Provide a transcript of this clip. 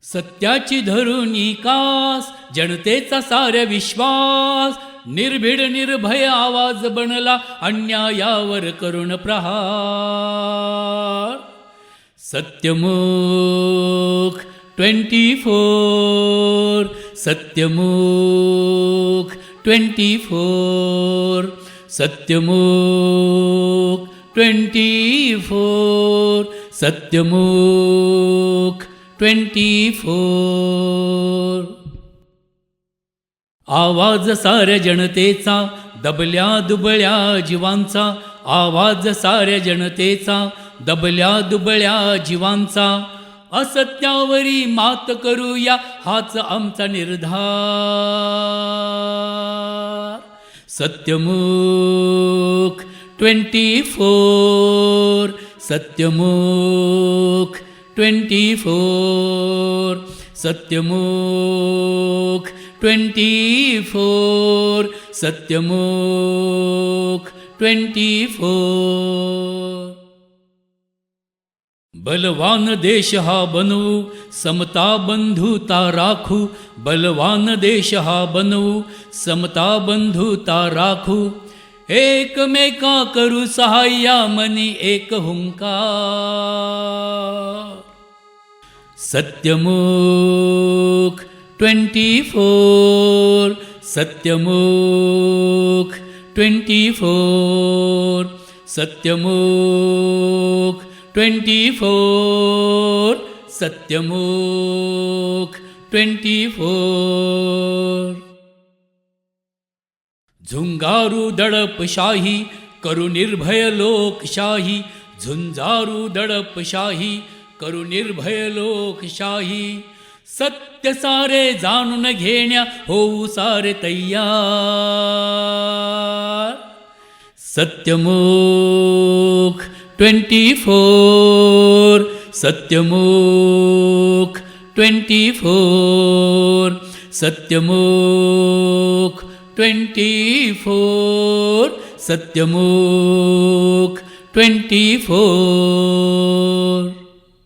सत्याची धरुणी कास, जनतेचा साऱ्या विश्वास, निर्भीड निर्भय आवाज बनला अन्यायावर करुण प्रहार. सत्यमुख 24, सत्यमुख 24, सत्यमुख 24, सत्यमुख 24. आवाज साऱ्या जनतेचा, दबल्या दुबळ्या जीवांचा, आवाज साऱ्या जनतेचा, दबल्या दुबळ्या जीवांचा. असत्यावरी मात करूया हाच आमचा निर्धार. सत्यमुख 24, सत्यमुख 24, सत्यमुख 24, सत्यमुख 24. बलवान देश हा बनवू, समता बंधुता राखू. बलवान देश हा बनवू, समता बंधुता राखू. एकमेका करू सहाय्या मनी एक हुंकार. सत्यमुख 24, सत्यमुख 24, सत्यमुख 24, सत्यमुख 24. झुंगारू दडपशाही करू निर्भय लोकशाही. झुंजारू दडपशाही करू निर्भय लोकशाही. सत्य सारे जाणून घेण्या होऊ सारे तय्यार. सत्यमुख 24, सत्यमुख 24, सत्यमुख 24, सत्यमुख 24.